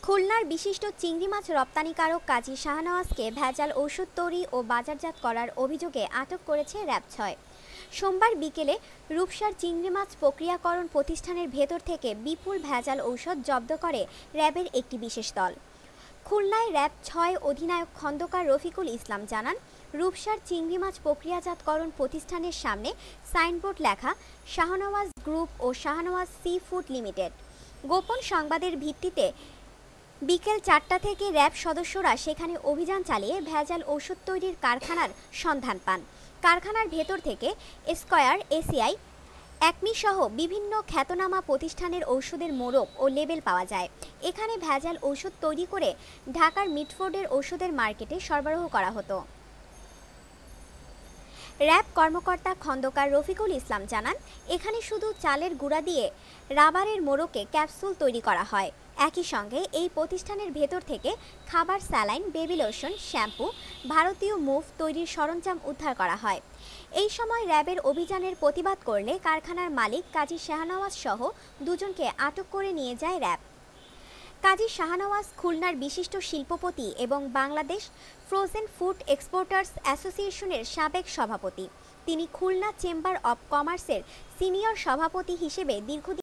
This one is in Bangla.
খুলনার বিশিষ্ট চিংড়ি মাছ রপ্তানিকারক কাজী শাহনওয়াজকে ভেজাল ওষুধ তৈরি ও বাজারজাত করার অভিযোগে আটক করেছে র্যাব-৬। সোমবার বিকেলে রূপসার চিংড়ি মাছ প্রক্রিয়াকরণ প্রতিষ্ঠানের ভেতর থেকে বিপুল ভেজাল ঔষধ জব্দ করে র্যাবের একটি বিশেষ দল। খুলনায় র্যাব-৬ অধিনায়ক খন্দকার রফিকুল ইসলাম জানান, রূপসার চিংড়ি মাছ প্রক্রিয়াজাতকরণ প্রতিষ্ঠানের সামনে সাইনবোর্ড লেখা শাহনওয়াজ গ্রুপ ও শাহনওয়াজ সি ফুড লিমিটেড। গোপন সংবাদের ভিত্তিতে বিকেল ৪টা থেকে র্যাব সদস্যরা সেখানে অভিযান চালিয়ে ভেজাল ওষুধ তৈরির কারখানার সন্ধান পান। কারখানার ভেতর থেকে স্কয়ার, এসিআই, একমি সহ বিভিন্ন খ্যাতনামা প্রতিষ্ঠানের ঔষধের মোড়ক ও লেবেল পাওয়া যায়। এখানে ভেজাল ওষুধ তৈরি করে ঢাকার মিটফোর্ডের ওষুধের মার্কেটে সরবরাহ করা হতো। র্যাব কর্মকর্তা খন্দকার রফিকুল ইসলাম জানান, এখানে শুধু চালের গুঁড়া দিয়ে রাবারের মোড়কে ক্যাপসুল তৈরি করা হয়। একই সঙ্গে এই প্রতিষ্ঠানের ভেতর থেকে খাবার, স্যালাইন, বেবি লোশন, শ্যাম্পু, ভারতীয় মুভ তৈরির সরঞ্জাম উদ্ধার করা হয়। এই সময় র্যাবের অভিযানের প্রতিবাদ করলে কারখানার মালিক কাজী শাহনওয়াজ সহ দুজনকে আটক করে নিয়ে যায় র্যাব। কাজী শাহনওয়াজ খুলনার বিশিষ্ট শিল্পপতি এবং বাংলাদেশ ফ্রোজেন ফুড এক্সপোর্টার্স অ্যাসোসিয়েশনের সাবেক সভাপতি। তিনি খুলনা চেম্বার অব কমার্সের সিনিয়র সভাপতি হিসেবে দীর্ঘদিন